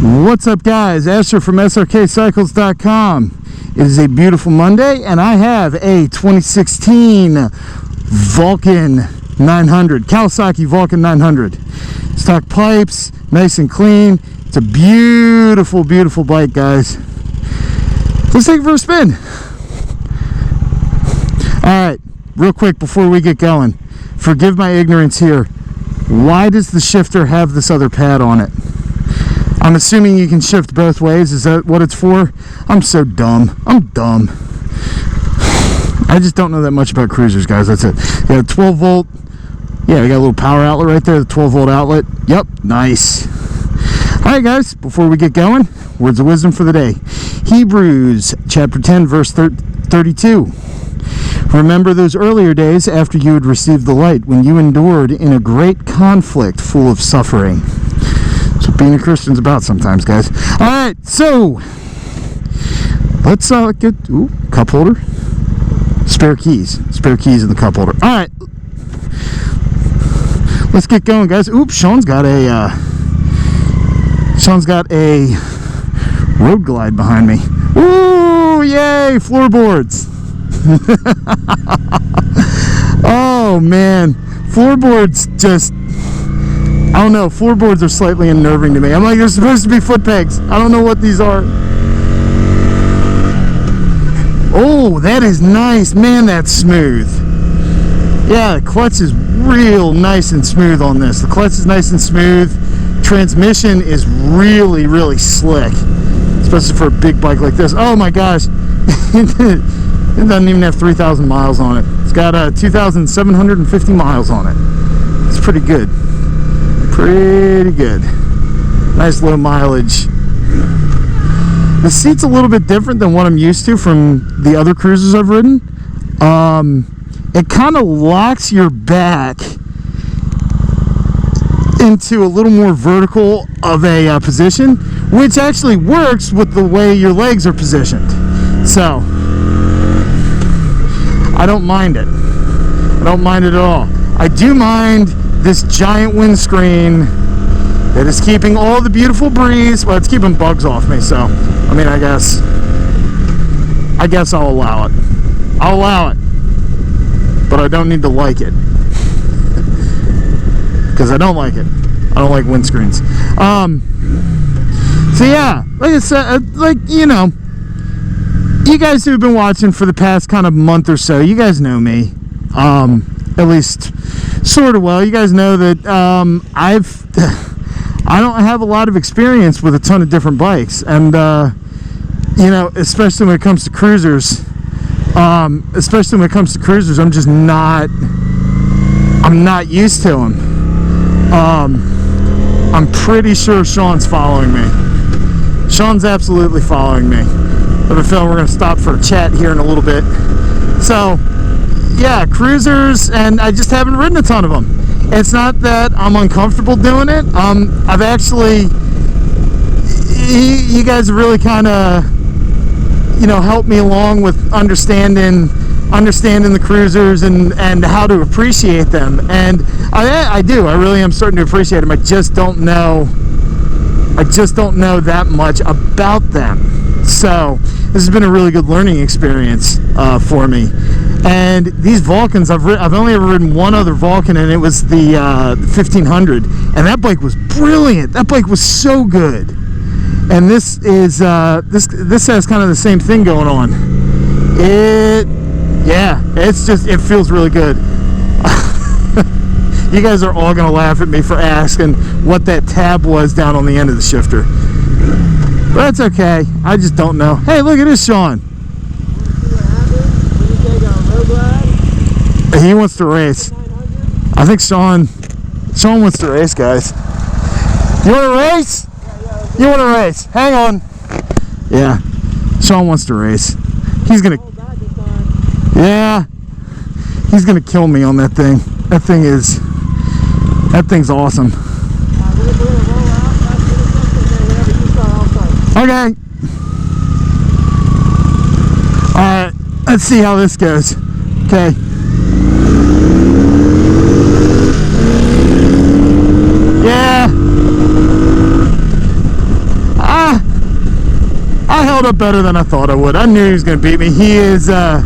What's up, guys? Asher from SRKCycles.com. It is a beautiful Monday, and I have a 2016 Vulcan 900, Kawasaki Vulcan 900. Stock pipes, nice and clean. It's a beautiful, beautiful bike, guys. Let's take it for a spin. Alright, real quick before we get going, forgive my ignorance here. Why does the shifter have this other pad on it? I'm assuming you can shift both ways. Is that what it's for? I'm so dumb. I'm dumb. I just don't know that much about cruisers, guys. That's it. You got a 12 volt. Yeah, we got a little power outlet right there. The 12 volt outlet. Yep, nice. Alright, guys, before we get going, words of wisdom for the day. Hebrews chapter 10, verse 32. Remember those earlier days after you had received the light, when you endured in a great conflict full of suffering. That's what being a Christian's about sometimes, guys. Alright, so let's get cup holder. Spare keys in the cup holder. Alright, let's get going, guys. Oops, Sean's got a Road Glide behind me. Ooh, yay, floorboards. Oh man, floorboards just, I don't know, floorboards are slightly unnerving to me. I'm like, they're supposed to be foot pegs. I don't know what these are. Oh, that is nice. Man, that's smooth. Yeah, the clutch is real nice and smooth on this. The clutch is nice and smooth. Transmission is really, really slick, especially for a big bike like this. Oh my gosh. It doesn't even have 3,000 miles on it. It's got 2,750 miles on it. It's pretty good. Pretty good. Nice low mileage. The seat's a little bit different than what I'm used to from the other cruisers I've ridden. It kind of locks your back into a little more vertical of a position, which actually works with the way your legs are positioned. So I don't mind it. I don't mind it at all. I do mind this giant windscreen that is keeping all the beautiful breeze. Well, it's keeping bugs off me, so I mean, I guess I'll allow it. I'll allow it. But I don't need to like it. Because I don't like it. I don't like windscreens. So yeah, like I said, like, you know, you guys who have been watching for the past kind of month or so, you guys know me, at least sort of well. You guys know that I don't have a lot of experience with a ton of different bikes, and you know, especially when it comes to cruisers, I'm just not used to them. I'm pretty sure Sean's following me. Sean's absolutely following me. I have a feeling we're going to stop for a chat here in a little bit. So, yeah, cruisers, and I just haven't ridden a ton of them. It's not that I'm uncomfortable doing it. I've actually, you guys really kind of, you know, helped me along with understanding the cruisers and how to appreciate them. And I do. I really am starting to appreciate them. I just don't know that much about them. So this has been a really good learning experience for me. And these Vulcans, I've only ever ridden one other Vulcan, and it was the 1500, and that bike was brilliant. That bike was so good. And this is this has kind of the same thing going on. It feels really good. You guys are all gonna laugh at me for asking what that tab was down on the end of the shifter. But that's okay. I just don't know. Hey, look at this, Sean. He wants to race. I think Sean wants to race, guys. You want to race? You want to race? Hang on. Yeah, Sean wants to race. He's gonna. Yeah, he's gonna kill me on that thing. That thing's awesome. Okay. Alright, let's see how this goes. Okay. Yeah. held up better than I thought I would. I knew he was going to beat me. He is, I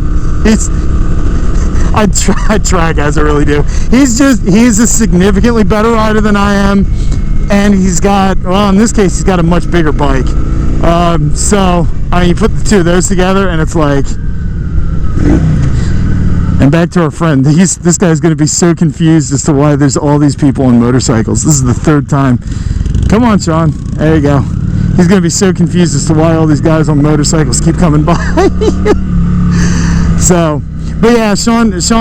try, guys, I really do. He's a significantly better rider than I am, and he's got, well, in this case, he's got a much bigger bike. So, I mean, you put the two of those together, and it's like, and back to our friend, this guy's going to be so confused as to why there's all these people on motorcycles. This is the third time. Come on, Sean. There you go. He's going to be so confused as to why all these guys on motorcycles keep coming by. So, but yeah, Sean's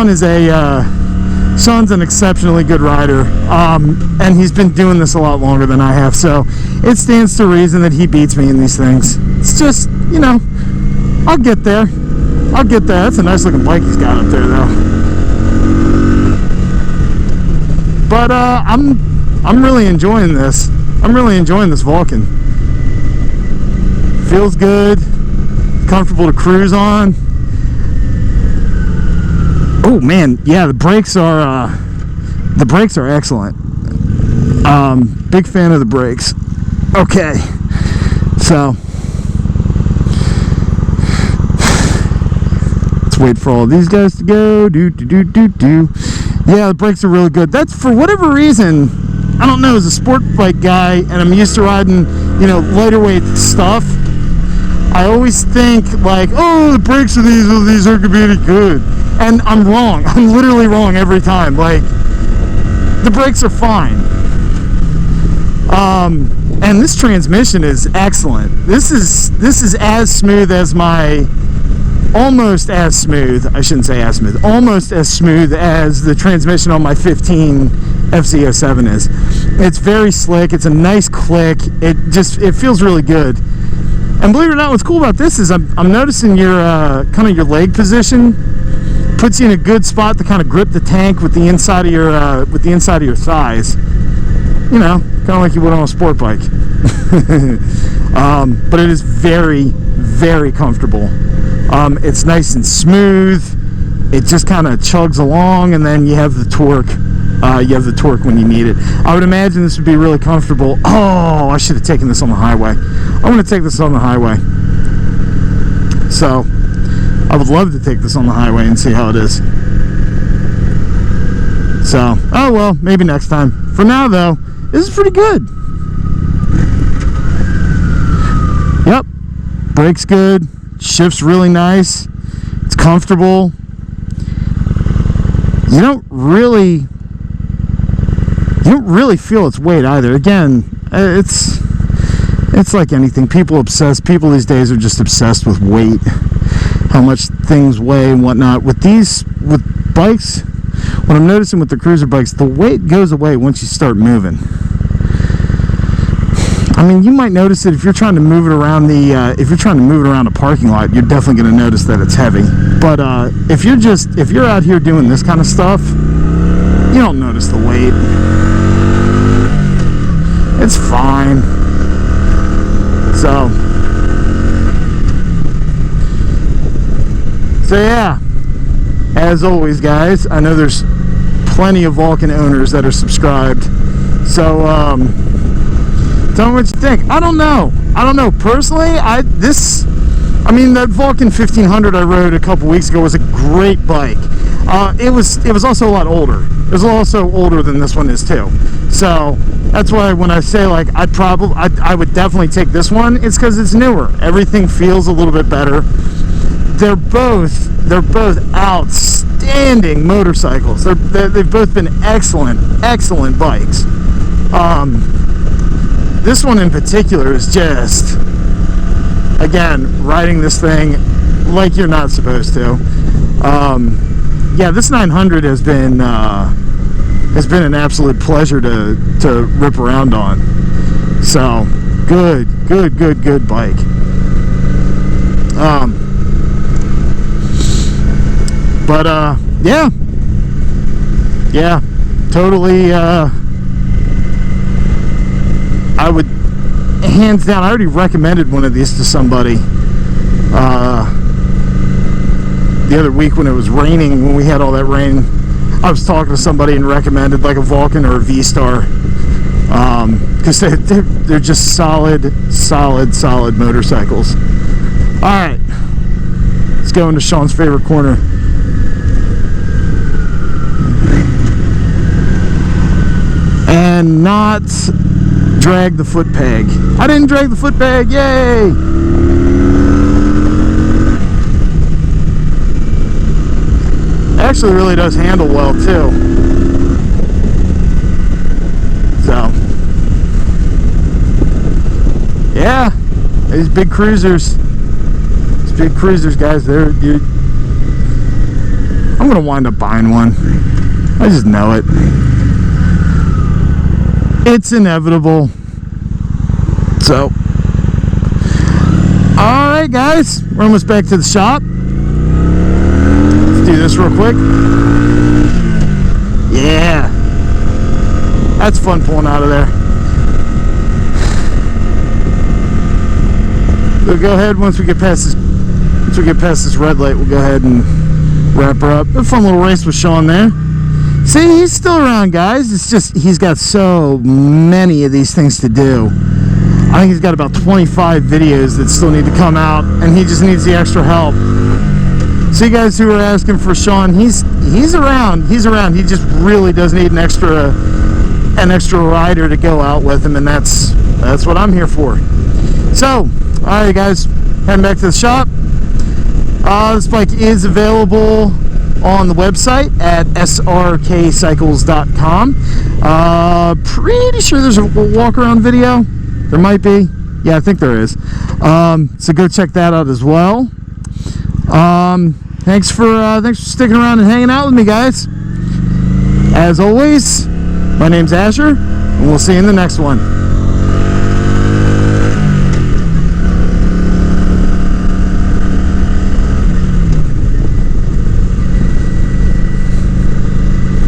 an exceptionally good rider, and he's been doing this a lot longer than I have, so it stands to reason that he beats me in these things. It's just, you know, I'll get there. That's a nice looking bike he's got up there, though. But I'm really enjoying this. I'm really enjoying this Vulcan. Feels good, comfortable to cruise on. Oh man, yeah, the brakes are excellent. Big fan of the brakes. Okay, so let's wait for all these guys to go. Yeah, the brakes are really good. That's, for whatever reason, I don't know, as a sport bike guy, and I'm used to riding, you know, lighter weight stuff, I always think like, oh, the brakes of these aren't gonna be any good. And I'm wrong. I'm literally wrong every time. Like, the brakes are fine. And this transmission is excellent. This is as smooth as my, almost as smooth, I shouldn't say as smooth, almost as smooth as the transmission on my 15 FZ07 is. It's very slick. It's a nice click. It feels really good. And believe it or not, what's cool about this is I'm noticing your kind of your leg position puts you in a good spot to kind of grip the tank with the inside of your thighs. You know, kind of like you would on a sport bike. But it is very, very comfortable. It's nice and smooth. It just kind of chugs along, and then you have the torque. You have the torque when you need it. I would imagine this would be really comfortable. Oh, I should have taken this on the highway. I'm going to take this on the highway. So, I would love to take this on the highway and see how it is. So, oh well, maybe next time. For now, though, this is pretty good. Yep. Brake's good. Shift's really nice. It's comfortable. You don't really feel its weight either. Again, it's like anything. People these days are just obsessed with weight, how much things weigh and whatnot. With bikes, what I'm noticing with the cruiser bikes, the weight goes away once you start moving. I mean, you might notice it if you're trying to move it around a parking lot. You're definitely going to notice that it's heavy. But if you're out here doing this kind of stuff, you don't notice the weight. It's fine. So yeah, as always, guys, I know there's plenty of Vulcan owners that are subscribed. So tell me what you think. I don't know. Personally, that Vulcan 1500 I rode a couple weeks ago was a great bike. It was also a lot older. It was also older than this one is too. So that's why when I say like I would definitely take this one, it's because it's newer. Everything feels a little bit better. They're both outstanding motorcycles. They've both been excellent bikes. This one in particular is just, again, riding this thing like you're not supposed to. Yeah, this 900 has been an absolute pleasure to rip around on. So good bike. But yeah, totally. I would, hands down, I already recommended one of these to somebody the other week when it was raining, when we had all that rain. I was talking to somebody and recommended like a Vulcan or a V-Star, because they're just solid motorcycles. Alright, let's go into Sean's favorite corner. And not drag the foot peg. I didn't drag the foot peg, yay! Actually really does handle well too. So, yeah, these big cruisers. These big cruisers, guys, they're, dude. I'm gonna wind up buying one. I just know it. It's inevitable. So, alright guys, we're almost back to the shop. Let's do this real quick. Yeah, that's fun pulling out of there. So go ahead, once we get past this red light, we'll go ahead and wrap her up. A fun little race with Sean there. See, he's still around, guys. It's just he's got so many of these things to do. I think he's got about 25 videos that still need to come out, and he just needs the extra help. So you guys who are asking for Sean, he's around. He's around. He just really does need an extra rider to go out with him, and that's what I'm here for. So, all right, guys, heading back to the shop. This bike is available on the website at srkcycles.com. Pretty sure there's a walk around video. There might be. Yeah, I think there is. So go check that out as well. Thanks for sticking around and hanging out with me, guys. As always, my name's Asher, and we'll see you in the next one.